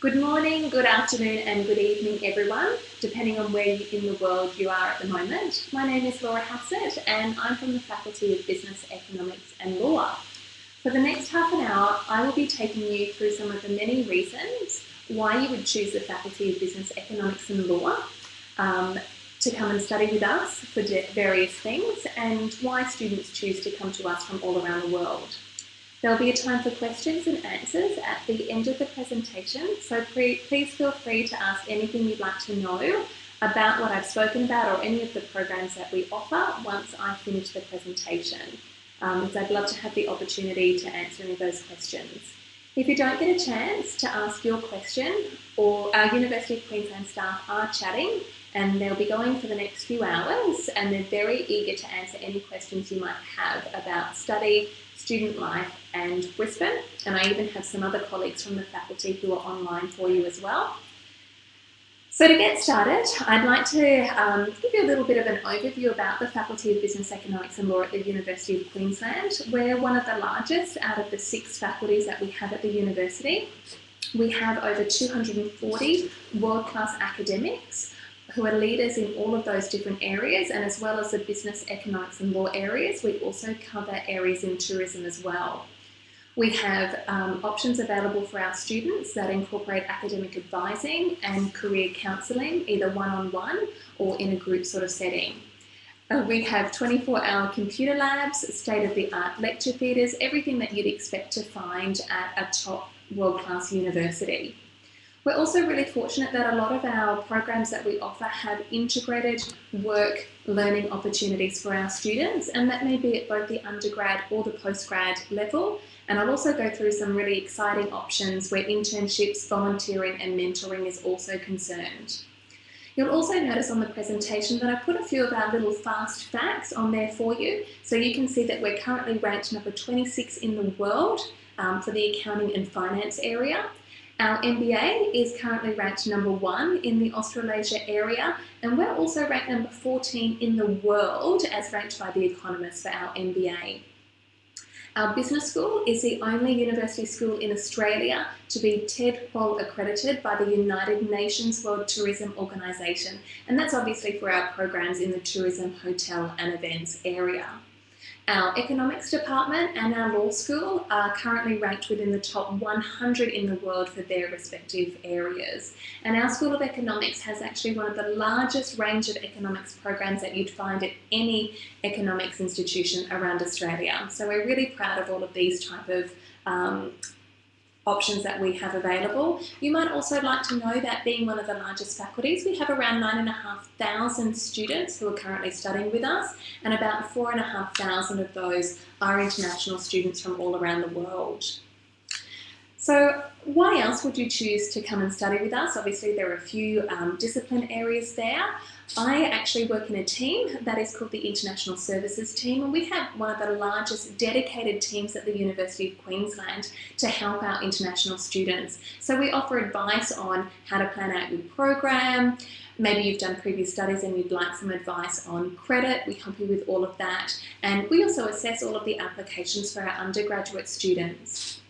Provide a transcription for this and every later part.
Good morning, good afternoon and good evening everyone, depending on where in the world you are at the moment. My name is Laura Hassett and I'm from the Faculty of Business, Economics and Law. For the next half an hour, I will be taking you through some of the many reasons why you would choose the Faculty of Business, Economics and Law to come and study with us for various things and why students choose to come to us from all around the world. There will be a time for questions and answers at the end of the presentation, so please feel free to ask anything you'd like to know about what I've spoken about or any of the programs that we offer once I finish the presentation. So I'd love to have the opportunity to answer any of those questions. If you don't get a chance to ask your question, or our University of Queensland staff are chatting and they'll be going for the next few hours and they're very eager to answer any questions you might have about study, student life and Brisbane, and I even have some other colleagues from the faculty who are online for you as well. So to get started, I'd like to give you a little bit of an overview about the Faculty of Business, Economics and Law at the University of Queensland. We're one of the largest out of the 6 faculties that we have at the university. We have over 240 world-class academics who are leaders in all of those different areas, and as well as the business, economics and law areas, we also cover areas in tourism as well. We have options available for our students that incorporate academic advising and career counselling, either one-on-one or in a group sort of setting. We have 24-hour computer labs, state-of-the-art lecture theatres, everything that you'd expect to find at a top world-class university. We're also really fortunate that a lot of our programs that we offer have integrated work learning opportunities for our students, and that may be at both the undergrad or the postgrad level. And I'll also go through some really exciting options where internships, volunteering and mentoring is also concerned. You'll also notice on the presentation that I put a few of our little fast facts on there for you, so you can see that we're currently ranked number 26 in the world for the accounting and finance area. Our MBA is currently ranked number 1 in the Australasia area, and we're also ranked number 14 in the world as ranked by The Economist for our MBA. Our business school is the only university school in Australia to be TED-Qual accredited by the United Nations World Tourism Organization, and that's obviously for our programs in the tourism, hotel and events area. Our economics department and our law school are currently ranked within the top 100 in the world for their respective areas. And our School of Economics has actually one of the largest range of economics programs that you'd find at any economics institution around Australia. So we're really proud of all of these type of options that we have available. You might also like to know that being one of the largest faculties, we have around 9,500 students who are currently studying with us, and about 4,500 of those are international students from all around the world. So why else would you choose to come and study with us? Obviously there are a few discipline areas there. I actually work in a team that is called the International Services team, and we have one of the largest dedicated teams at the University of Queensland to help our international students. So we offer advice on how to plan out your program. Maybe you've done previous studies and you'd like some advice on credit. We help you with all of that. And we also assess all of the applications for our undergraduate students.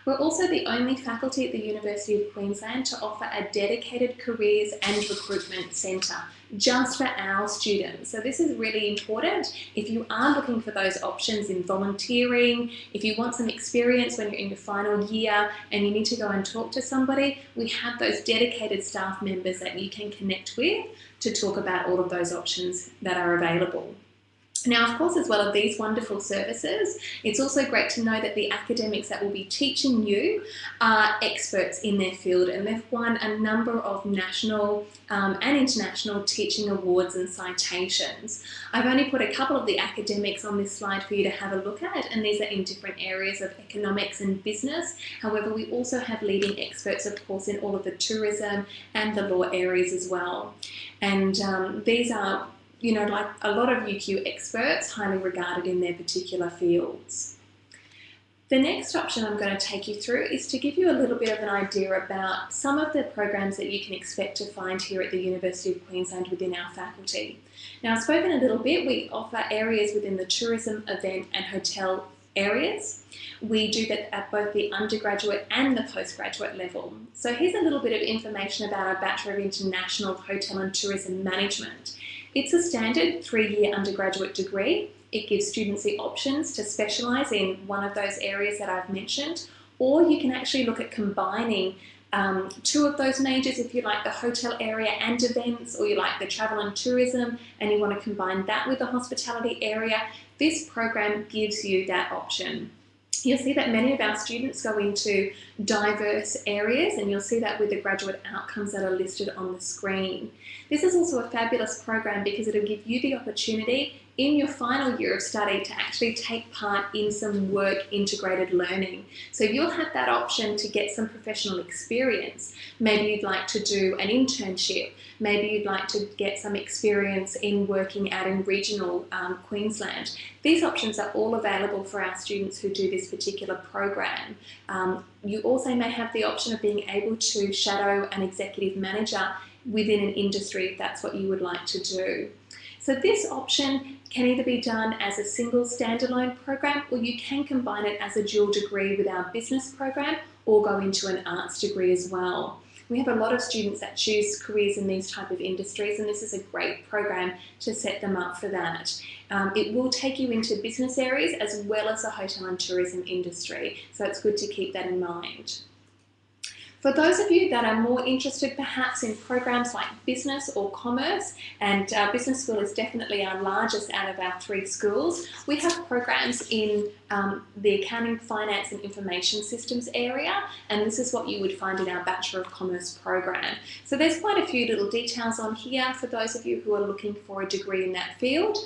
We're also the only faculty at the University of Queensland to offer a dedicated careers and recruitment centre just for our students. So this is really important if you are looking for those options in volunteering, if you want some experience when you're in your final year and you need to go and talk to somebody, we have those dedicated staff members that you can connect with to talk about all of those options that are available. Now, of course, as well as these wonderful services, it's also great to know that the academics that will be teaching you are experts in their field, and they've won a number of national and international teaching awards and citations. I've only put a couple of the academics on this slide for you to have a look at, and these are in different areas of economics and business. However, we also have leading experts, of course, in all of the tourism and the law areas as well. And these are, you know, like a lot of UQ experts, highly regarded in their particular fields. The next option I'm going to take you through is to give you a little bit of an idea about some of the programs that you can expect to find here at the University of Queensland within our faculty. Now, I've spoken a little bit, we offer areas within the tourism, event and hotel areas. We do that at both the undergraduate and the postgraduate level. So here's a little bit of information about our Bachelor of International Hotel and Tourism Management. It's a standard 3-year undergraduate degree. It gives students the options to specialise in one of those areas that I've mentioned, or you can actually look at combining 2 of those majors if you like the hotel area and events, or you like the travel and tourism and you want to combine that with the hospitality area. This program gives you that option. You'll see that many of our students go into diverse areas, and you'll see that with the graduate outcomes that are listed on the screen. This is also a fabulous program because it'll give you the opportunity in your final year of study to actually take part in some work integrated learning. So you'll have that option to get some professional experience. Maybe you'd like to do an internship. Maybe you'd like to get some experience in working out in regional Queensland. These options are all available for our students who do this particular program. You also may have the option of being able to shadow an executive manager within an industry if that's what you would like to do. So this option can either be done as a single standalone program, or you can combine it as a dual degree with our business program, or go into an arts degree as well. We have a lot of students that choose careers in these type of industries, and this is a great program to set them up for that. It will take you into business areas as well as the hotel and tourism industry, so it's good to keep that in mind. For those of you that are more interested perhaps in programs like business or commerce, and business school is definitely our largest out of our 3 schools, we have programs in the accounting, finance and information systems area, and this is what you would find in our Bachelor of Commerce program. So there's quite a few little details on here for those of you who are looking for a degree in that field.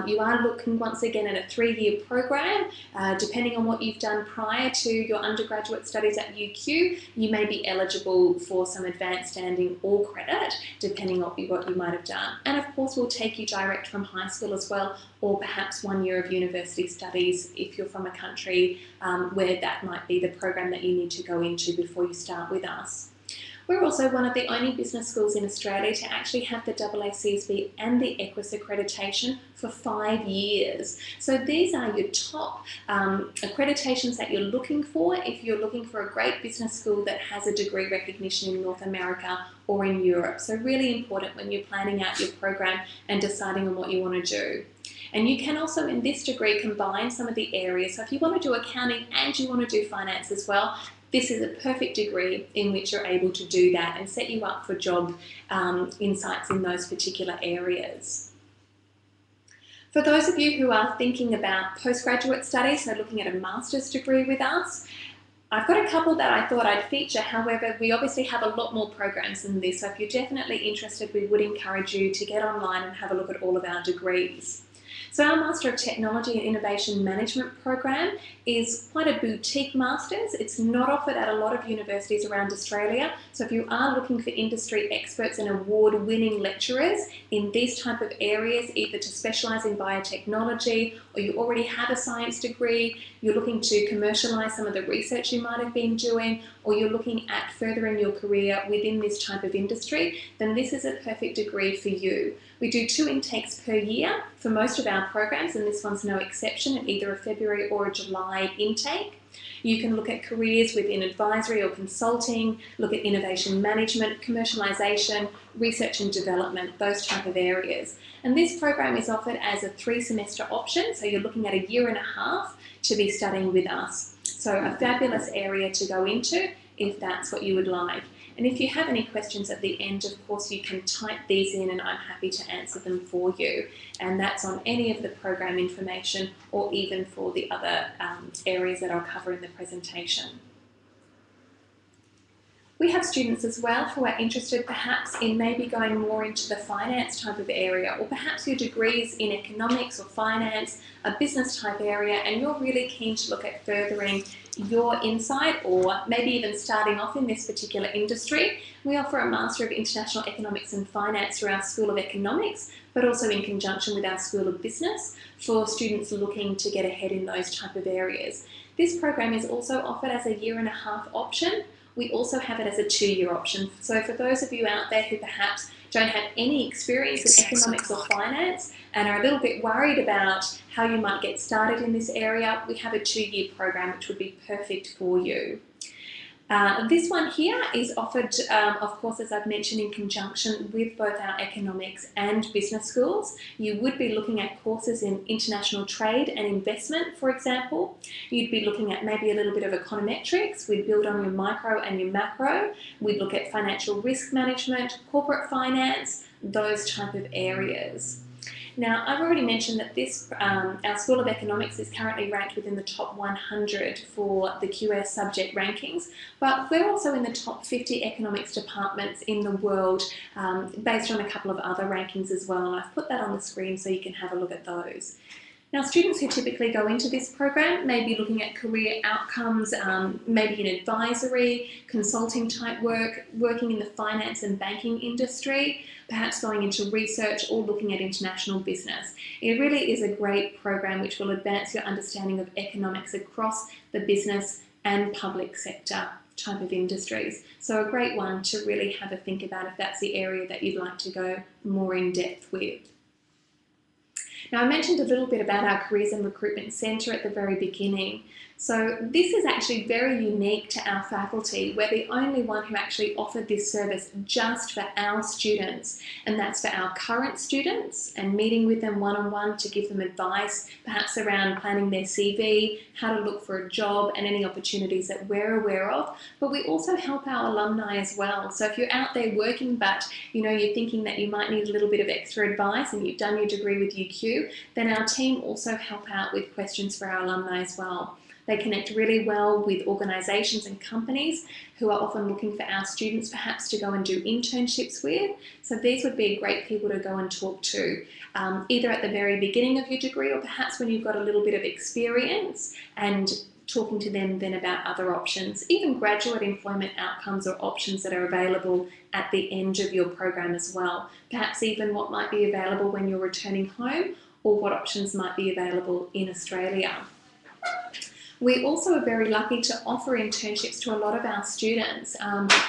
You are looking once again at a 3-year program. Depending on what you've done prior to your undergraduate studies at UQ, you may be eligible for some advanced standing or credit, depending on what you might have done. And of course, we'll take you direct from high school as well, or perhaps 1 year of university studies if you're from a country where that might be the program that you need to go into before you start with us. We're also one of the only business schools in Australia to actually have the AACSB and the EQUIS accreditation for 5 years. So these are your top accreditations that you're looking for if you're looking for a great business school that has a degree recognition in North America or in Europe. So really important when you're planning out your program and deciding on what you want to do. And you can also in this degree combine some of the areas. So if you want to do accounting and you want to do finance as well, this is a perfect degree in which you're able to do that and set you up for job insights in those particular areas. For those of you who are thinking about postgraduate studies, so looking at a master's degree with us, I've got a couple that I thought I'd feature. However, we obviously have a lot more programs than this, so if you're definitely interested, we would encourage you to get online and have a look at all of our degrees. So our Master of Technology and Innovation Management program is quite a boutique master's. It's not offered at a lot of universities around Australia. So if you are looking for industry experts and award-winning lecturers in these type of areas, either to specialise in biotechnology, or you already have a science degree, you're looking to commercialise some of the research you might have been doing, or you're looking at furthering your career within this type of industry, then this is a perfect degree for you. We do 2 intakes per year for most of our programs, and this one's no exception, at either a February or a July intake. You can look at careers within advisory or consulting, look at innovation management, commercialisation, research and development, those type of areas. And this program is offered as a 3-semester option, so you're looking at a 1.5 years to be studying with us. So a fabulous area to go into if that's what you would like. And if you have any questions at the end, of course, you can type these in and I'm happy to answer them for you. And that's on any of the program information or even for the other areas that I'll cover in the presentation. We have students as well who are interested perhaps in maybe going more into the finance type of area, or perhaps your degrees in economics or finance, a business type area, and you're really keen to look at furthering your insight or maybe even starting off in this particular industry. We offer a Master of International Economics and Finance through our School of Economics, but also in conjunction with our School of Business for students looking to get ahead in those type of areas. This program is also offered as a 1.5 year option. We also have it as a 2-year option. So for those of you out there who perhaps don't have any experience in economics or finance and are a little bit worried about how you might get started in this area, we have a 2-year program which would be perfect for you. This one here is offered, of course, as I've mentioned, in conjunction with both our economics and business schools. You would be looking at courses in international trade and investment, for example. You'd be looking at maybe a little bit of econometrics. We'd build on your micro and your macro. We'd look at financial risk management, corporate finance, those type of areas. Now, I've already mentioned that this, our School of Economics is currently ranked within the top 100 for the QS subject rankings, but we're also in the top 50 economics departments in the world based on a couple of other rankings as well, and I've put that on the screen so you can have a look at those. Now, students who typically go into this program may be looking at career outcomes, maybe in advisory, consulting type work, working in the finance and banking industry, perhaps going into research or looking at international business. It really is a great program which will advance your understanding of economics across the business and public sector type of industries. So a great one to really have a think about if that's the area that you'd like to go more in depth with. Now, I mentioned a little bit about our Careers and Recruitment Centre at the very beginning. So this is actually very unique to our faculty. We're the only one who actually offered this service just for our students, and that's for our current students and meeting with them one-on-one to give them advice, perhaps around planning their CV, how to look for a job and any opportunities that we're aware of. But we also help our alumni as well. So if you're out there working but you're thinking that you might need a little bit of extra advice and you've done your degree with UQ, then our team also help out with questions for our alumni as well. They connect really well with organisations and companies who are often looking for our students perhaps to go and do internships with. So these would be great people to go and talk to, either at the very beginning of your degree or perhaps when you've got a little bit of experience, and talking to them then about other options, even graduate employment outcomes or options that are available at the end of your program as well. Perhaps even what might be available when you're returning home or what options might be available in Australia. We also are very lucky to offer internships to a lot of our students,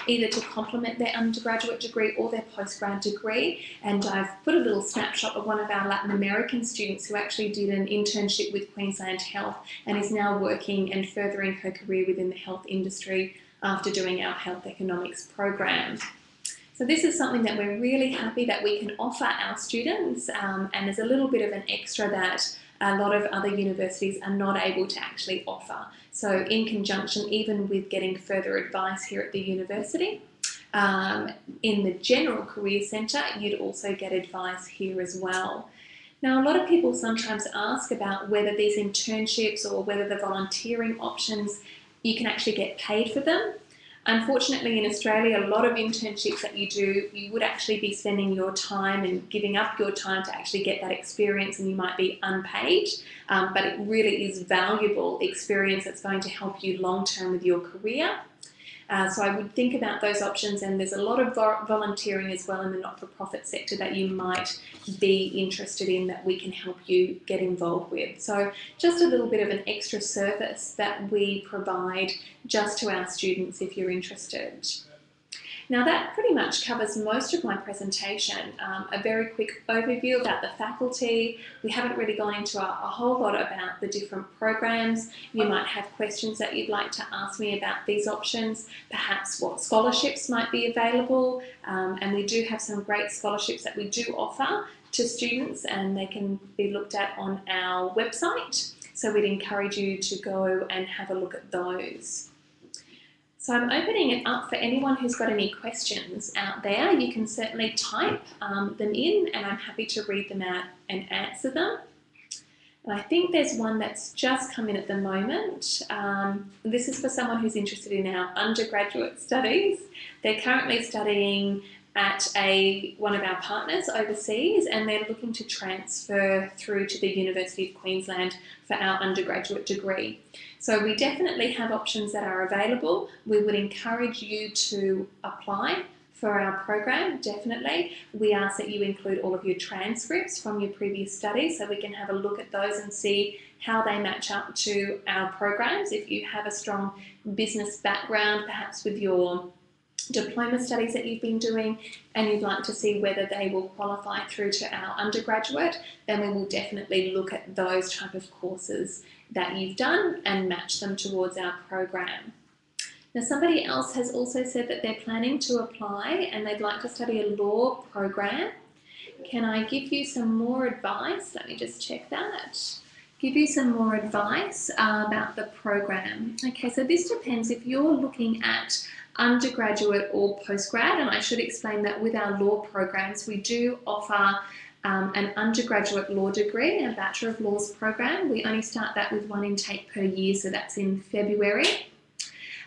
either to complement their undergraduate degree or their postgrad degree. And I've put a little snapshot of one of our Latin American students who actually did an internship with Queensland Health and is now working and furthering her career within the health industry after doing our health economics program. So this is something that we're really happy that we can offer our students, and there's a little bit of an extra that a lot of other universities are not able to actually offer. So in conjunction, even with getting further advice here at the university, in the General Career Centre, you'd also get advice here as well. Now, a lot of people sometimes ask about whether these internships or whether the volunteering options, you can actually get paid for them. Unfortunately, in Australia, a lot of internships that you do, you would actually be spending your time and giving up your time to actually get that experience, and you might be unpaid, but it really is valuable experience that's going to help you long-term with your career. So I would think about those options, and there's a lot of volunteering as well in the not-for-profit sector that you might be interested in that we can help you get involved with. So just a little bit of an extra service that we provide just to our students if you're interested. Now that pretty much covers most of my presentation. A very quick overview about the faculty. We haven't really gone into a whole lot about the different programs. You might have questions that you'd like to ask me about these options, perhaps what scholarships might be available, and we do have some great scholarships that we do offer to students, and they can be looked at on our website. So we'd encourage you to go and have a look at those. So I'm opening it up for anyone who's got any questions out there. You can certainly type them in, and I'm happy to read them out and answer them. And I think there's one that's just come in at the moment. This is for someone who's interested in our undergraduate studies. They're currently studying at one of our partners overseas, and they're looking to transfer through to the University of Queensland for our undergraduate degree. So we definitely have options that are available. We would encourage you to apply for our program, definitely. We ask that you include all of your transcripts from your previous studies so we can have a look at those and see how they match up to our programs. If you have a strong business background, perhaps with your diploma studies that you've been doing and you'd like to see whether they will qualify through to our undergraduate, then we will definitely look at those type of courses that you've done and match them towards our program. Now, somebody else has also said that they're planning to apply and they'd like to study a law program. Can I give you some more advice? Let me just check that. Give you some more advice about the program. Okay, so this depends if you're looking at undergraduate or postgrad, and I should explain that with our law programs, we do offer an undergraduate law degree and a Bachelor of Laws program. We only start that with one intake per year, so that's in February.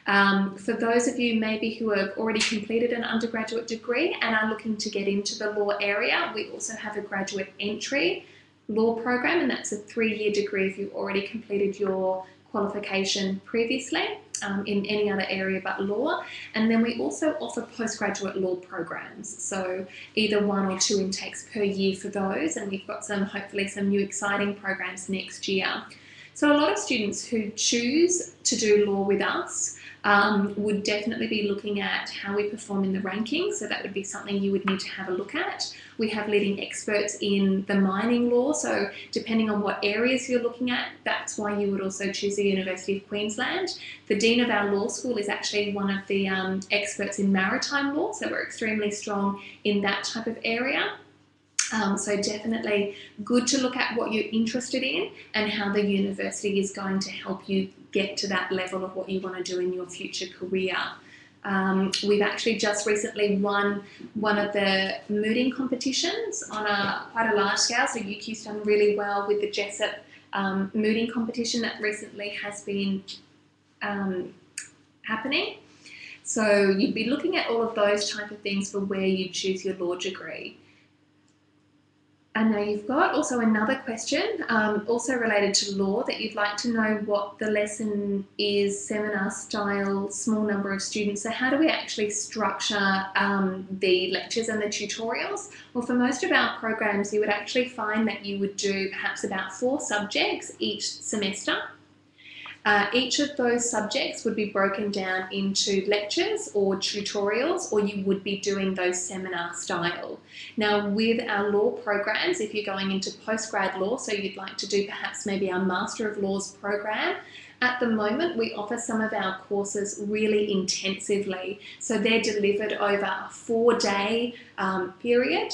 For those of you maybe who have already completed an undergraduate degree and are looking to get into the law area, we also have a graduate entry law program, and that's a 3-year degree if you've already completed your qualification previously in any other area but law. And then we also offer postgraduate law programs, so either 1 or 2 intakes per year for those, and we've got hopefully some new exciting programs next year. So a lot of students who choose to do law with us would definitely be looking at how we perform in the rankings, so that would be something you would need to have a look at. We have leading experts in the mining law, so depending on what areas you're looking at, that's why you would also choose the University of Queensland. The Dean of our law school is actually one of the experts in maritime law, so we're extremely strong in that type of area. So definitely good to look at what you're interested in and how the university is going to help you get to that level of what you want to do in your future career. We've actually just recently won one of the mooting competitions on quite a large scale, so UQ's done really well with the Jessup mooting competition that recently has been happening. So you'd be looking at all of those type of things for where you choose your law degree. And now you've got also another question, also related to law, that you'd like to know what the lesson is, seminar style, small number of students. So how do we actually structure the lectures and the tutorials? Well, for most of our programs, you would actually find that you would do perhaps about 4 subjects each semester. Each of those subjects would be broken down into lectures or tutorials, or you would be doing those seminar style. Now, with our law programs, if you're going into postgrad law, so you'd like to do perhaps maybe our Master of Laws program, at the moment we offer some of our courses really intensively. So they're delivered over a 4-day period.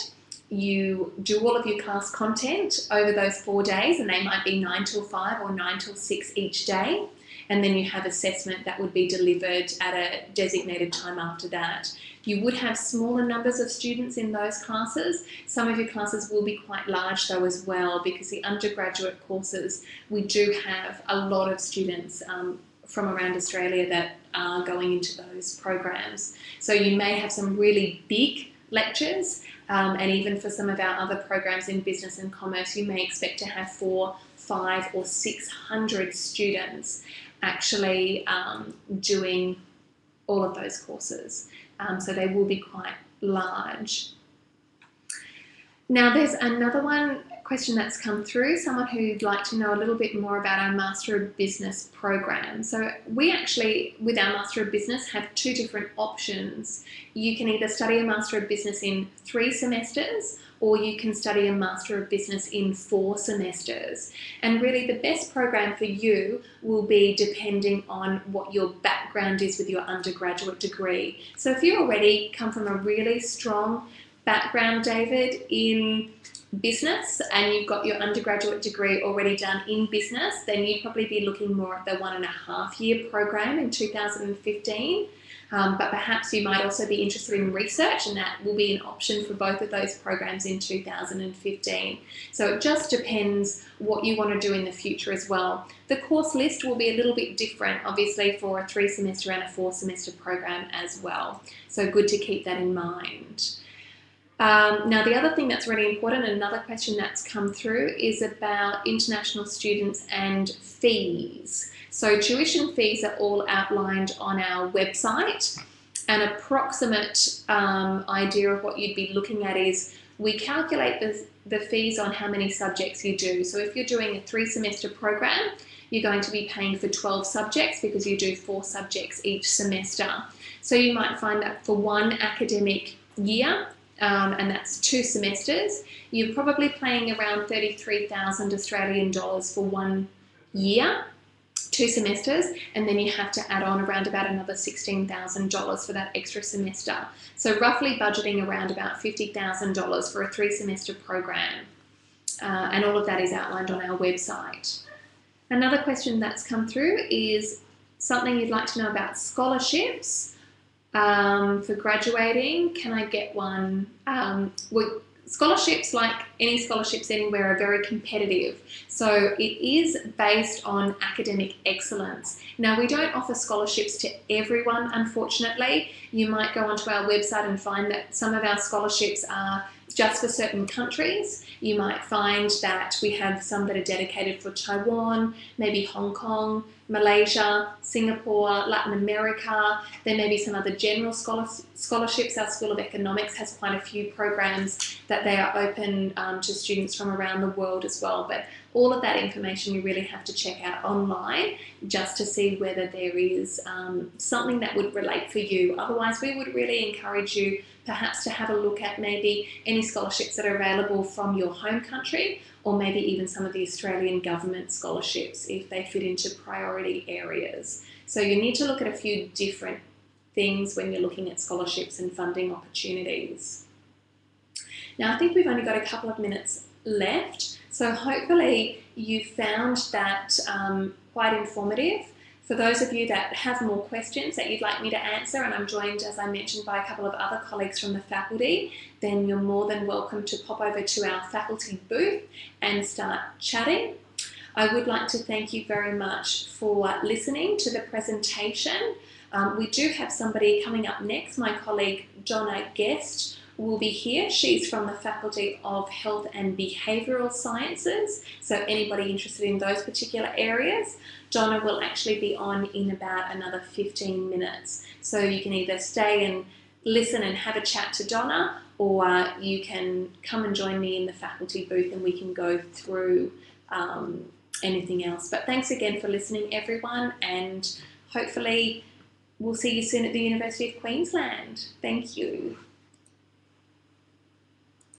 You do all of your class content over those 4 days, and they might be 9 till 5 or 9 till 6 each day. And then you have assessment that would be delivered at a designated time after that. You would have smaller numbers of students in those classes. Some of your classes will be quite large though as well, because the undergraduate courses, we do have a lot of students from around Australia that are going into those programs. So you may have some really big lectures, and even for some of our other programs in business and commerce, you may expect to have 400, 500 or 600 students actually doing all of those courses. So they will be quite large. Now there's another question that's come through, someone who'd like to know a little bit more about our Master of Business program. So we actually, with our Master of Business, have 2 different options. You can either study a Master of Business in 3 semesters, or you can study a Master of Business in 4 semesters. And really the best program for you will be depending on what your background is with your undergraduate degree. So if you already come from a really strong background, David, in business, and you've got your undergraduate degree already done in business, then you'd probably be looking more at the 1.5-year program in 2015. But perhaps you might also be interested in research, and that will be an option for both of those programs in 2015. So it just depends what you want to do in the future as well. The course list will be a little bit different, obviously, for a 3-semester and a 4-semester program as well. So good to keep that in mind. Now, the other thing that's really important, another question that's come through, is about international students and fees. So tuition fees are all outlined on our website. An approximate idea of what you'd be looking at is we calculate the fees on how many subjects you do. So if you're doing a 3-semester program, you're going to be paying for 12 subjects because you do 4 subjects each semester. So you might find that for one academic year, and that's 2 semesters, you're probably paying around 33,000 Australian dollars for 1 year, 2 semesters, and then you have to add on around about another $16,000 for that extra semester. So roughly budgeting around about $50,000 for a 3-semester program. And all of that is outlined on our website. Another question that's come through is something you'd like to know about scholarships for graduating. Can I get one? Scholarships, like any scholarships anywhere, are very competitive. So it is based on academic excellence. Now, we don't offer scholarships to everyone, unfortunately. You might go onto our website and find that some of our scholarships are just for certain countries. You might find that we have some that are dedicated for Taiwan, maybe Hong Kong, Malaysia, Singapore, Latin America. There may be some other general scholarships. Our School of Economics has quite a few programs that they are open to students from around the world as well. But all of that information you really have to check out online just to see whether there is something that would relate for you. Otherwise, we would really encourage you perhaps to have a look at maybe any scholarships that are available from your home country, or maybe even some of the Australian government scholarships if they fit into priority areas. So you need to look at a few different things when you're looking at scholarships and funding opportunities. Now, I think we've only got a couple of minutes left, so hopefully you found that quite informative. For those of you that have more questions that you'd like me to answer, and I'm joined, as I mentioned, by a couple of other colleagues from the faculty, then you're more than welcome to pop over to our faculty booth and start chatting. I would like to thank you very much for listening to the presentation. We do have somebody coming up next. My colleague Donna Guest will be here. She's from the Faculty of Health and Behavioural Sciences, so anybody interested in those particular areas. Donna will actually be on in about another 15 minutes. So you can either stay and listen and have a chat to Donna, or you can come and join me in the faculty booth and we can go through anything else. But thanks again for listening, everyone, and hopefully we'll see you soon at the University of Queensland. Thank you.